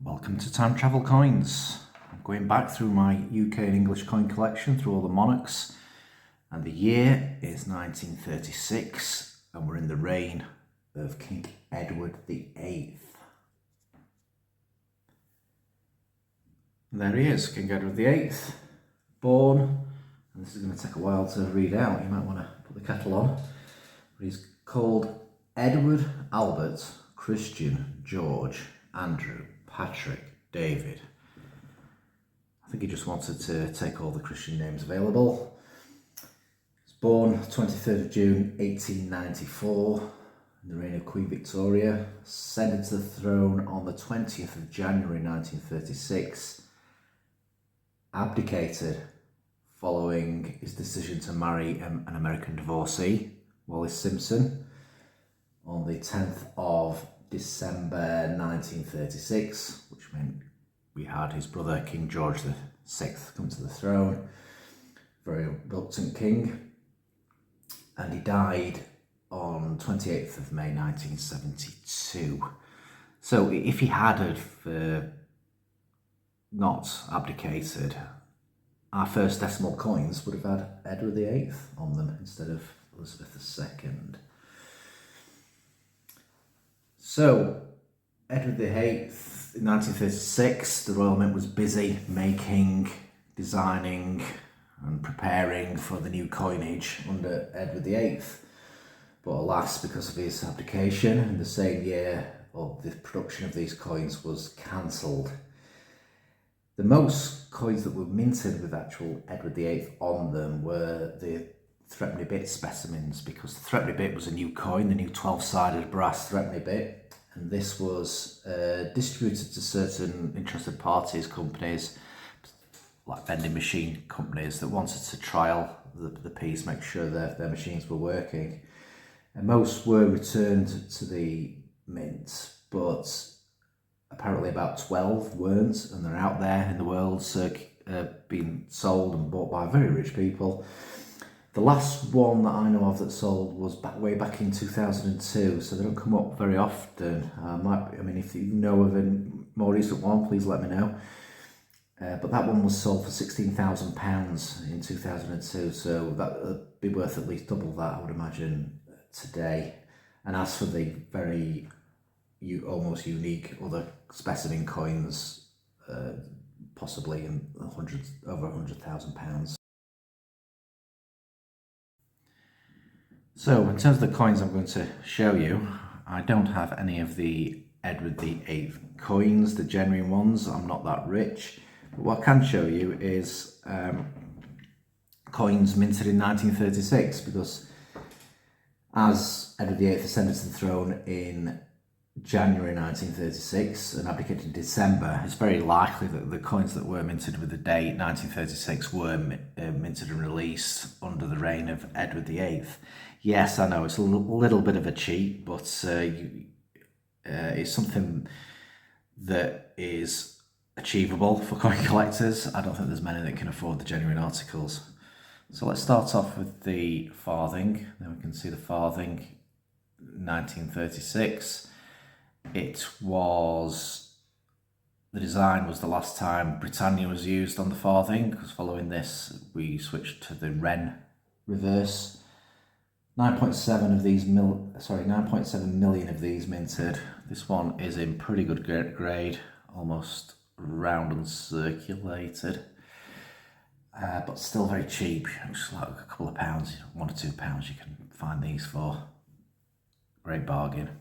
Welcome to Time Travel Coins. I'm going back through my UK and English coin collection through all the monarchs, and the year is 1936 and we're in the reign of King Edward VIII. And there he is, King Edward VIII, born, and this is going to take a while to read out, you might want to put the kettle on, but he's called Edward Albert Christian George Andrew Patrick David. I think he just wanted to take all the Christian names available. He was born 23rd of June 1894 in the reign of Queen Victoria, ascended to the throne on the 20th of January 1936, abdicated following his decision to marry an American divorcee, Wallis Simpson, on the 10th of December 1936, which meant we had his brother King George VI come to the throne, very reluctant king, and he died on 28th of May 1972. So if he had not abdicated, our first decimal coins would have had Edward VIII on them instead of Elizabeth II. So, Edward VIII, in 1936, the Royal Mint was busy making, designing and preparing for the new coinage under Edward VIII. But alas, because of his abdication in the same year, the production of these coins was cancelled. The most coins that were minted with actual Edward VIII on them were the threepenny bit specimens, because the threepenny bit was a new coin, the new 12-sided brass threepenny bit, and this was distributed to certain interested parties, companies like vending machine companies that wanted to trial the piece, make sure that their machines were working. And most were returned to the mint, but apparently about 12 weren't, and they're out there in the world being sold and bought by very rich people. The last one that I know of that sold was way back in 2002, so they don't come up very often. If you know of a more recent one, please let me know. But that one was sold for £16,000 in 2002, so that would be worth at least double that, I would imagine, today. And as for the very almost unique other specimen coins, possibly in over £100,000. So in terms of the coins I'm going to show you, I don't have any of the Edward VIII coins, the genuine ones. I'm not that rich. But what I can show you is coins minted in 1936, because as Edward VIII ascended to the throne in January 1936 and abdicated in December, it's very likely that the coins that were minted with the date 1936 were minted and released under the reign of Edward VIII. Yes, I know it's a little bit of a cheat, but it's something that is achievable for coin collectors. I don't think there's many that can afford the genuine articles. So let's start off with the farthing. Then we can see the farthing, 1936. The design was the last time Britannia was used on the farthing, because following this we switched to the Wren reverse. 9.7 million of these minted. This one is in pretty good grade, almost round and circulated, but still very cheap. Just like a couple of pounds, £1 or £2 you can find these for. Great bargain.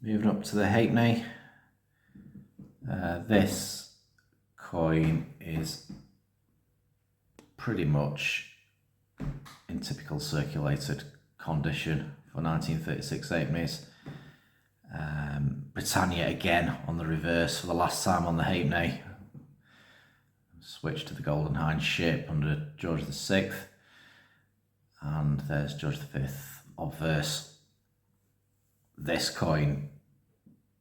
Moving up to the halfpenny. This coin is pretty much in typical circulated condition for 1936 halfpennies. Britannia again on the reverse for the last time on the halfpenny. Switched to the Golden Hind ship under George VI. And there's George V obverse. This coin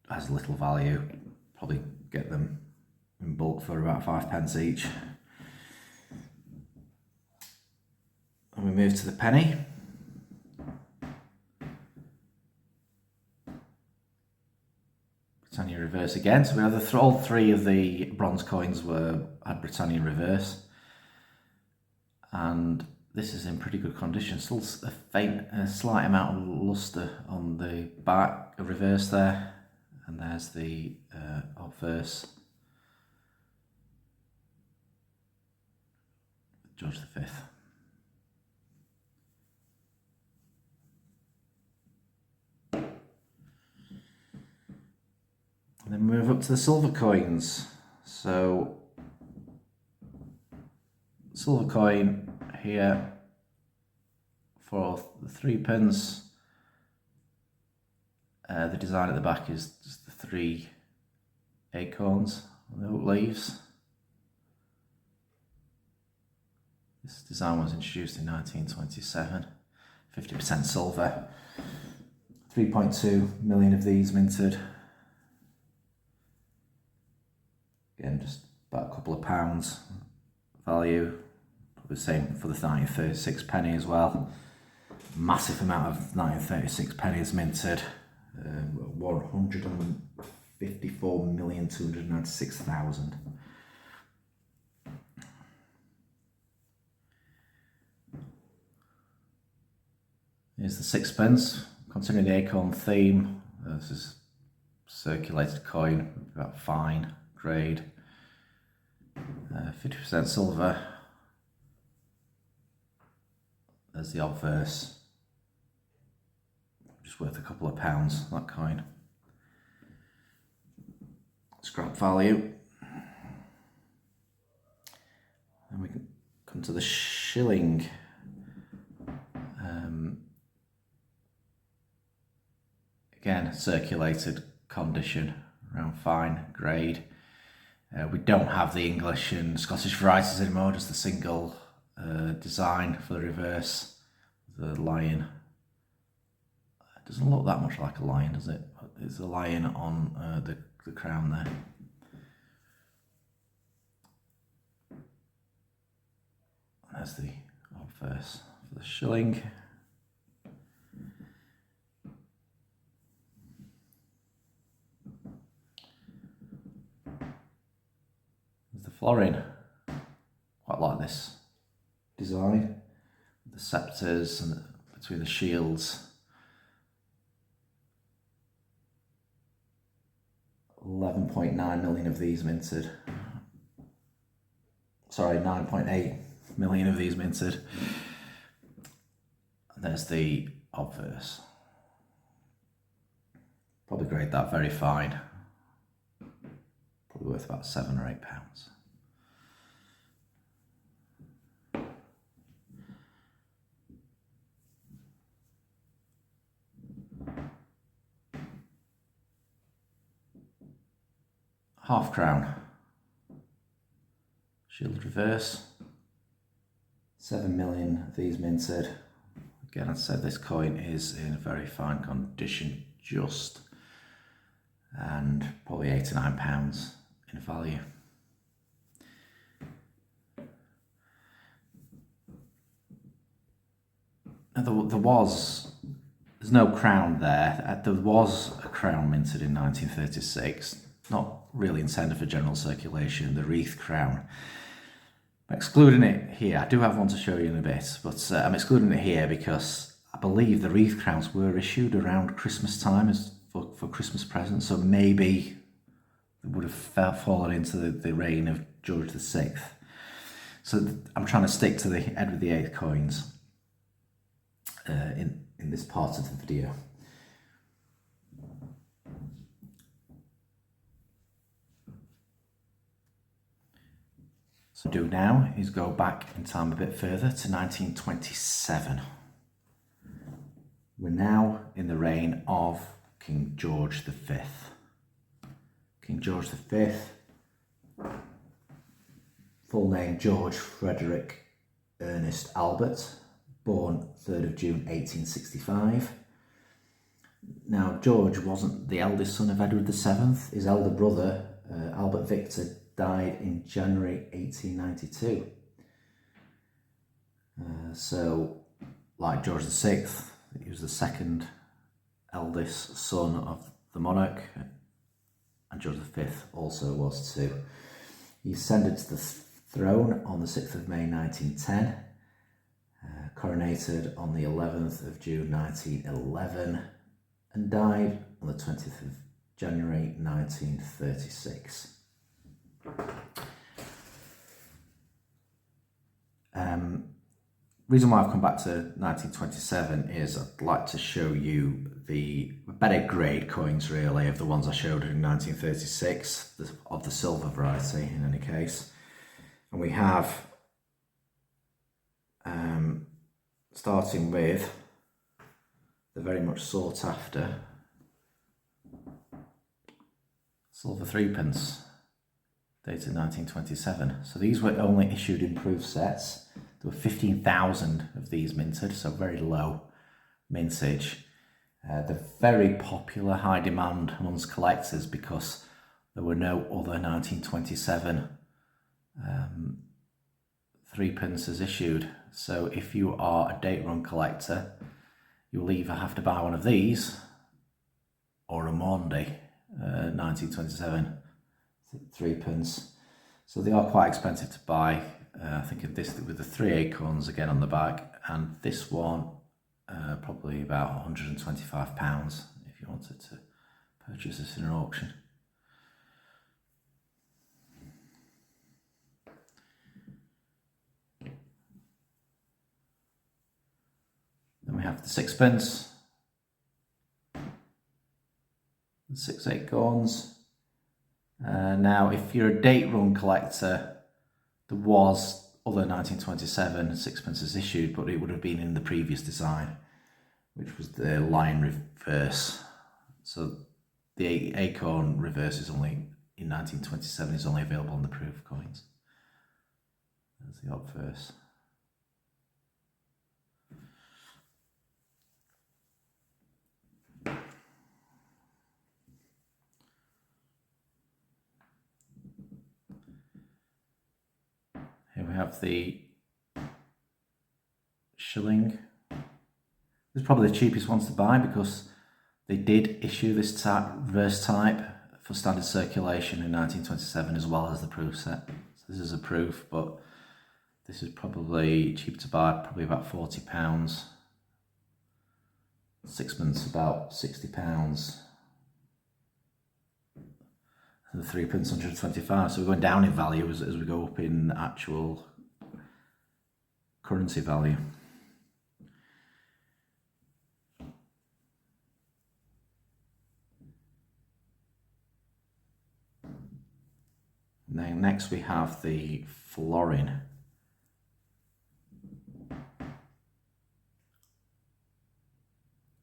has little value. Probably get them in bulk for about 5p each. And we move to the penny. Britannia reverse again. So we have all three of the bronze coins had Britannia reverse, and this is in pretty good condition. Still a slight amount of lustre on the back, a reverse there, and there's the obverse. George V. And then move up to the silver coins. So, silver coin here for the 3 pence. The design at the back is just the 3 acorns on the oak leaves. This design was introduced in 1927. 50% silver. 3.2 million of these minted. Again, just about a couple of pounds value. Probably the same for the 1936 penny as well. Massive amount of 1936 pennies minted. 154,296,000. Here's the 6pence. Continuing the acorn theme. This is circulated coin, about fine grade. 50% silver. There's the obverse. Just worth a couple of pounds, that coin. Scrap value. And we can come to the shilling. Again, circulated condition, around fine grade. We don't have the English and Scottish varieties anymore, just the single design for the reverse. The lion. It doesn't look that much like a lion, does it? It's a lion on the crown there. There's the obverse for the shilling. The florin, quite like this design, the scepters and between the shields. 11.9 million of these minted. Sorry, 9.8 million of these minted. And there's the obverse. Probably grade that very fine. Probably worth about £7 or £8. Half crown, shield reverse, 7 million of these minted. Again, I'd say this coin is in very fine condition, and probably £8 to £9 in value. Now there's no crown there. There was a crown minted in 1936. Not really intended for general circulation, the wreath crown. I'm excluding it here. I do have one to show you in a bit, but I'm excluding it here because I believe the wreath crowns were issued around Christmas time for Christmas presents, so maybe it would have fallen into the reign of George VI. So I'm trying to stick to the Edward VIII coins in this part of the video. So what I'll do now is go back in time a bit further to 1927. We're now in the reign of King George V. King George V, full name George Frederick Ernest Albert, born 3rd of June 1865. Now, George wasn't the eldest son of Edward VII. His elder brother, Albert Victor, died in January 1892. So, like George VI, he was the second eldest son of the monarch. and George V also was too. He ascended to the throne on the 6th of May 1910, coronated on the 11th of June 1911, and died on the 20th of January 1936. Reason why I've come back to 1927 is I'd like to show you the better grade coins, really, of the ones I showed in 1936, of the silver variety in any case. And we have, starting with the very much sought after silver 3p, dated 1927. So these were only issued in proof sets. There were 15,000 of these minted, so very low mintage. They're very popular, high demand amongst collectors because there were no other 1927 3p issued. So if you are a date run collector, you'll either have to buy one of these or a Maundy 1927 3p. So they are quite expensive to buy. I think of this with the 3 acorns again on the back, and this one probably about £125 if you wanted to purchase this in an auction. Then we have the 6p, the 6 acorns. Now, if you're a date run collector, there was other 1927 6p issued, but it would have been in the previous design, which was the line reverse. So the acorn reverse is only in 1927 is only available on the proof coins. There's the obverse. Here we have the shilling. This is probably the cheapest ones to buy because they did issue this reverse type for standard circulation in 1927 as well as the proof set. So this is a proof, but this is probably cheap to buy, probably about £40. 6p about £60. And the 3p 125. So we're going down in value as we go up in actual currency value. And then next we have the florin.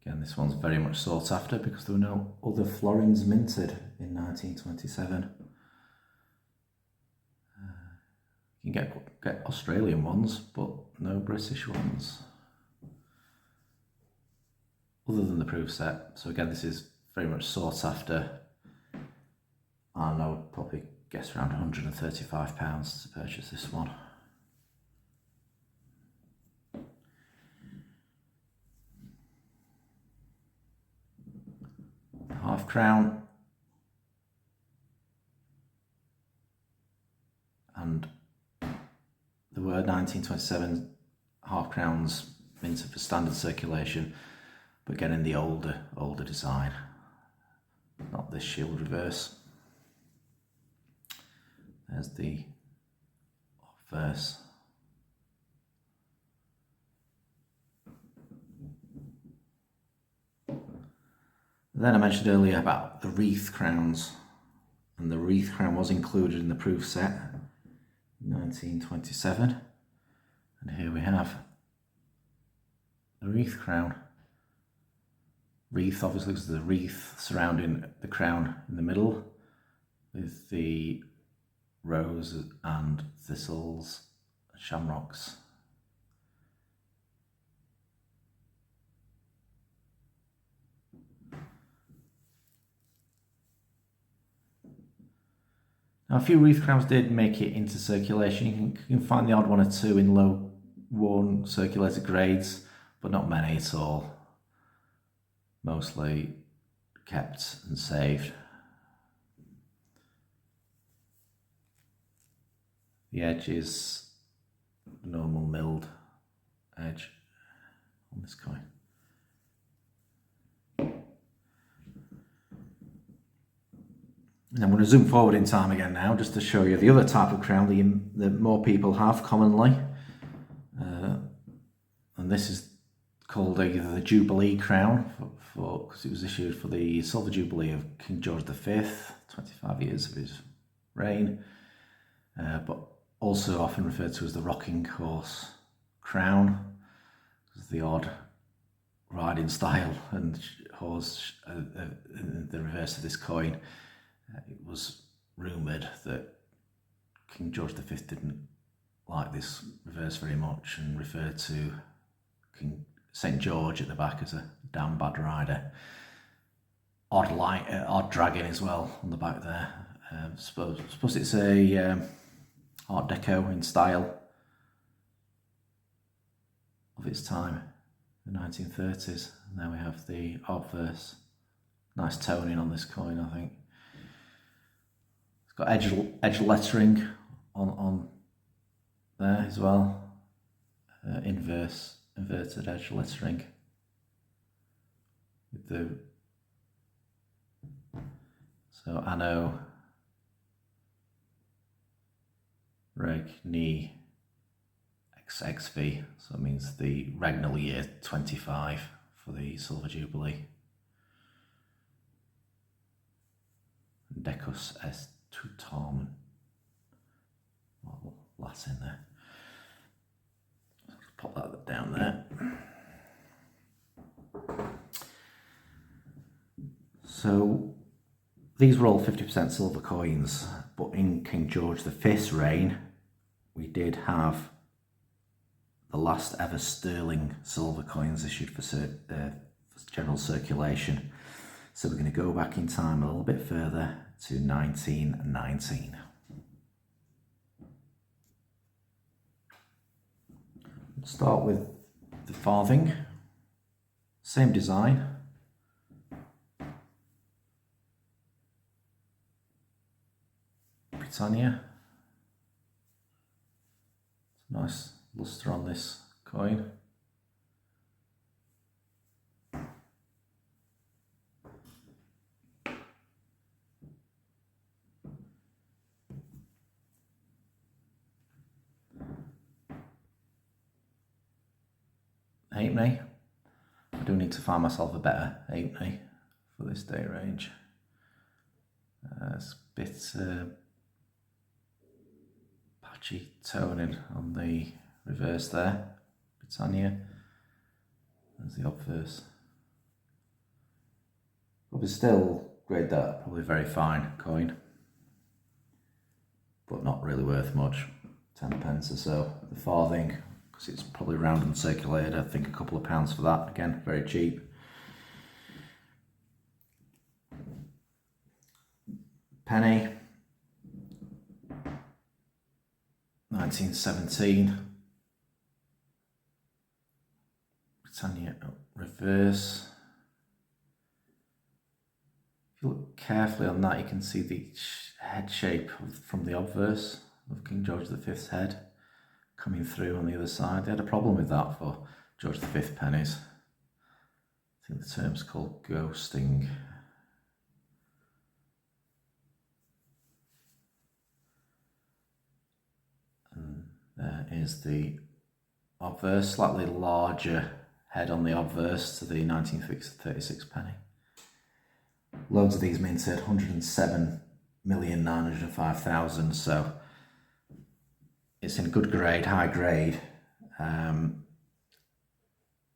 Again, this one's very much sought after because there were no other florins minted in 1927. You can get Australian ones, but no British ones, other than the proof set. So again, this is very much sought after, and I would probably guess around £135 to purchase this one. Half crown, and there were 1927 half crowns minted for standard circulation, but again in the older design, not this shield reverse. There's the obverse. Then I mentioned earlier about the wreath crowns, and the wreath crown was included in the proof set in 1927, and here we have the wreath crown. Wreath obviously is the wreath surrounding the crown in the middle with the rose and thistles, shamrocks. Now, a few wreath crowns did make it into circulation. You can find the odd one or two in low worn circulated grades, but not many at all. Mostly kept and saved. The edge is normal milled edge on this coin. And I'm going to zoom forward in time again now, just to show you the other type of crown that more people have commonly. And this is called either the Jubilee crown, because it was issued for the Silver Jubilee of King George V, 25 years of his reign, but also often referred to as the Rocking Horse crown, because the odd riding style and horse in the reverse of this coin. It was rumoured that King George V didn't like this reverse very much and referred to King St George at the back as a damn bad rider. Odd dragging as well on the back there. Suppose it's a Art Deco in style of its time, the 1930s. And there we have the obverse. Nice toning on this coin, I think. It's got edge lettering on there as well. Inverted edge lettering with the Anno Reg Ni XXV, so it means the regnal year 25 for the Silver Jubilee. Decus est tutum, Latin there. Pop that down there. So these were all 50% silver coins, but in King George V's reign, we did have the last ever sterling silver coins issued for general circulation. So we're going to go back in time a little bit further to 1919. Start with the farthing, same design. Britannia. Nice lustre on this coin. Halfpenny. I do need to find myself a better halfpenny for this day range. It's a bit patchy toning on the reverse there. Britannia. There's the obverse. Probably still grade that, probably very fine coin, but not really worth much. 10 pence or so. The farthing, because it's probably round and circulated, I think a couple of pounds for that. Again, very cheap. Penny, 1917. Britannia reverse. If you look carefully on that, you can see the head shape from the obverse of King George V's head coming through on the other side. They had a problem with that for George V pennies. I think the term's called ghosting. And there is the obverse, slightly larger head on the obverse to the 1936 penny. Loads of these minted, 107,905,000, so it's in good grade, high grade,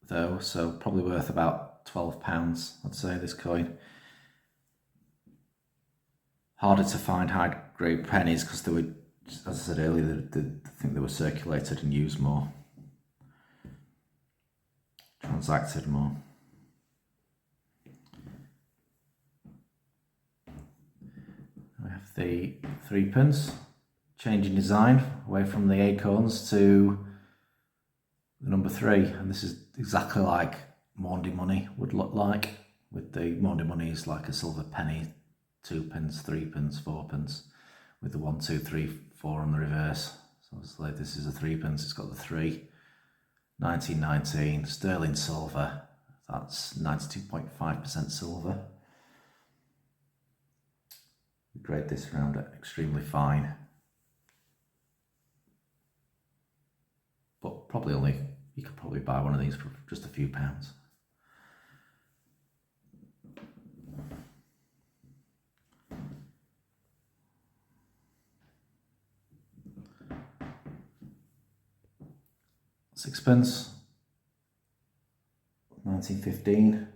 though, so probably worth about £12, I'd say, this coin. Harder to find high grade pennies because they were, as I said earlier, I think they were circulated and used more, transacted more. We have the threepence, changing design away from the acorns to the number 3, and this is exactly like Maundy money would look like, with the Maundy money is like a silver penny, 2 pence, 3 pence, 4 pence, with the 1, 2, 3, 4 on the reverse. Obviously, this is a 3p, it's got the 3. 1919, sterling silver, that's 92.5% silver. We grade this around at extremely fine. But probably you could probably buy one of these for just a few pounds. Sixpence, 1915.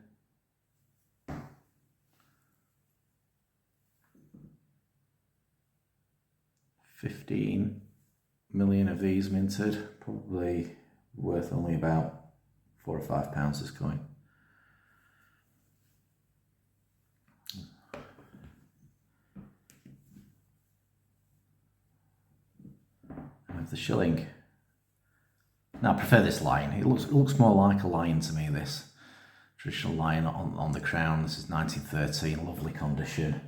15 million of these minted, probably worth only about £4 or £5 this coin. I have the shilling. Now I prefer this lion. It looks more like a lion to me, this traditional lion on the crown. This is 1913, lovely condition.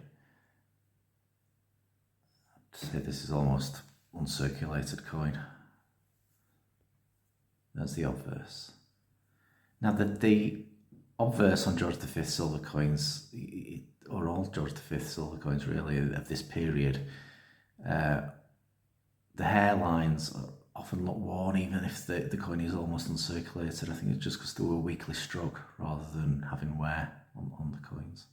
I'd say this is almost uncirculated coin. There's the obverse. Now the obverse on George V silver coins, or all George V silver coins really of this period, the hairlines often look worn even if the coin is almost uncirculated. I think it's just because they were weakly struck rather than having wear on the coins.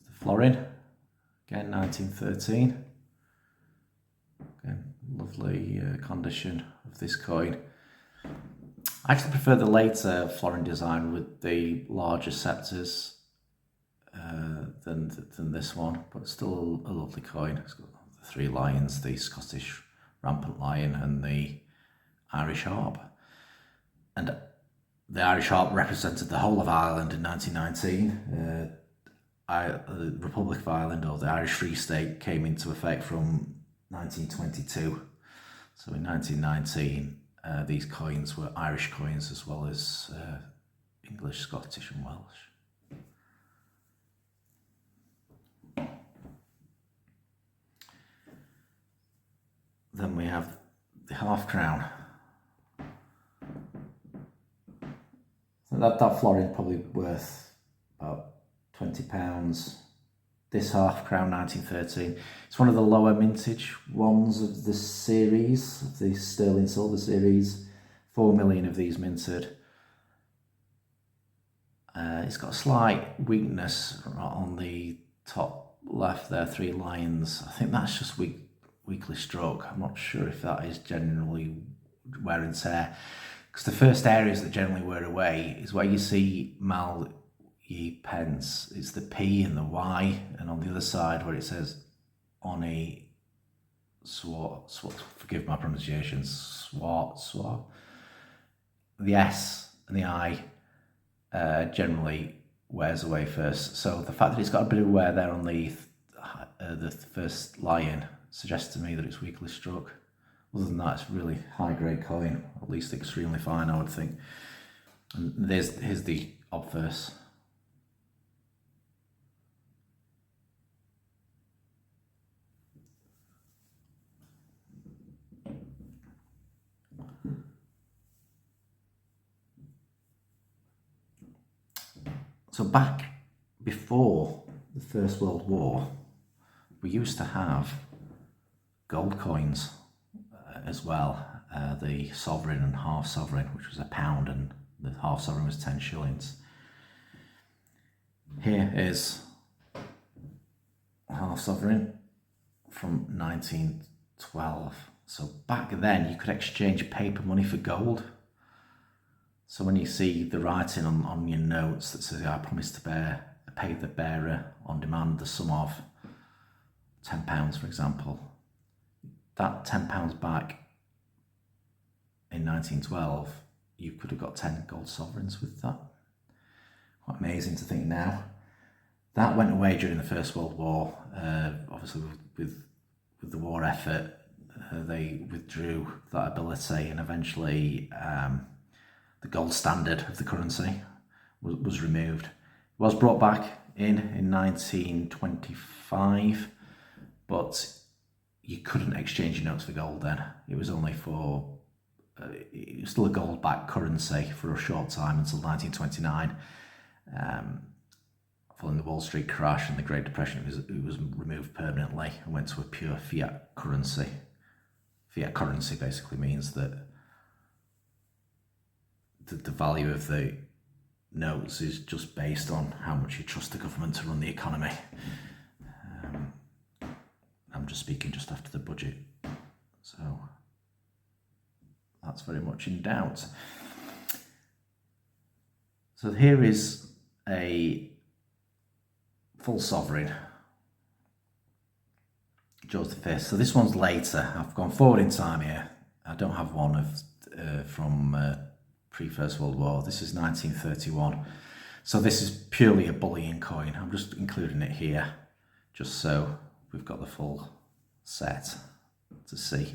The florin, again 1913. Again, lovely condition of this coin. I actually prefer the later florin design with the larger sceptres than this one, but still a lovely coin. It's got the 3 lions, the Scottish rampant lion and the Irish harp. And the Irish harp represented the whole of Ireland in 1919. The Republic of Ireland, or the Irish Free State, came into effect from 1922. So in 1919, these coins were Irish coins as well as English, Scottish and Welsh. Then we have the half crown. So that florin is probably worth about £20. This half crown, 1913. It's one of the lower mintage ones of the series, of the sterling silver series. 4 million of these minted. It's got a slight weakness on the top left there, 3 lions. I think that's just weakly struck. I'm not sure if that is generally wear and tear. Because the first areas that generally wear away is where you see pence. It's the P and the Y, and on the other side where it says Oni Swat, forgive my pronunciation, Swat. The S and the I generally wears away first. So the fact that it's got a bit of wear there on the first lion suggests to me that it's weakly struck. Other than that, it's really high grade coin, at least extremely fine, I would think. And here's the obverse. So back before the First World War, we used to have gold coins as well. The sovereign and half sovereign, which was £1, and the half sovereign was 10 shillings. Here is half sovereign from 1912. So back then you could exchange paper money for gold. So when you see the writing on your notes that says, I promise to pay the bearer on demand the sum of £10, for example, that £10 back in 1912, you could have got 10 gold sovereigns with that. Quite amazing to think now. That went away during the First World War. Obviously with the war effort, they withdrew that ability, and eventually the gold standard of the currency was removed. It was brought back in 1925, but you couldn't exchange your notes for gold then. It was only for, it was still a gold-backed currency for a short time until 1929. Following the Wall Street crash and the Great Depression, it was removed permanently and went to a pure fiat currency. Fiat currency basically means that the value of the notes is just based on how much you trust the government to run the economy. I'm just speaking just after the budget, so that's very much in doubt. So here is a full sovereign, George V. So this one's later. I've gone forward in time here. I don't have one of from pre-First World War. This is 1931. So this is purely a bullion coin. I'm just including it here, just so we've got the full set to see.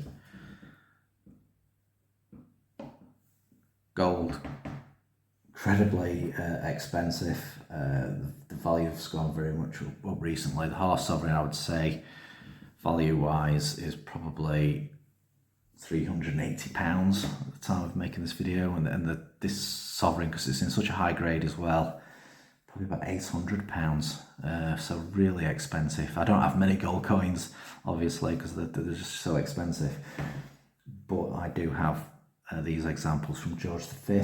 Gold, incredibly expensive. The value has gone very much up recently. The half sovereign, I would say, value-wise, is probably £380 at the time of making this video, and this sovereign, because it's in such a high grade as well, probably about £800. So really expensive. I don't have many gold coins, obviously, because they're just so expensive, but I do have these examples from George V.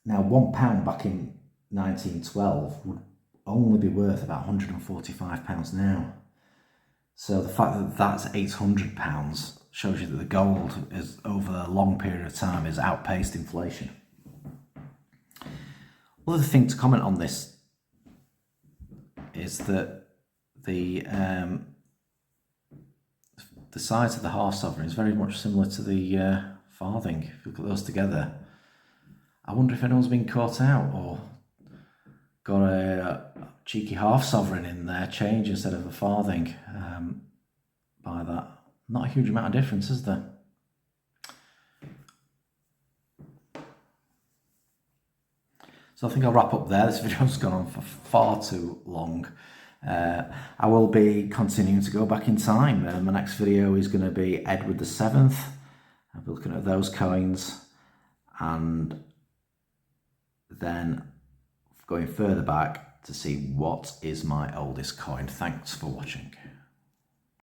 Now, £1 back in 1912 would only be worth about £145 now. So the fact that that's £800 shows you that the gold is, over a long period of time, has outpaced inflation. Other thing to comment on this is that the size of the half sovereign is very much similar to the farthing. If you look at those together, I wonder if anyone's been caught out or got a cheeky half sovereign in their change instead of a farthing. By that, not a huge amount of difference, is there? So I think I'll wrap up there. This video's gone on for far too long. I will be continuing to go back in time. My next video is going to be Edward VII. I'll be looking at those coins and then going further back to see what is my oldest coin. Thanks for watching.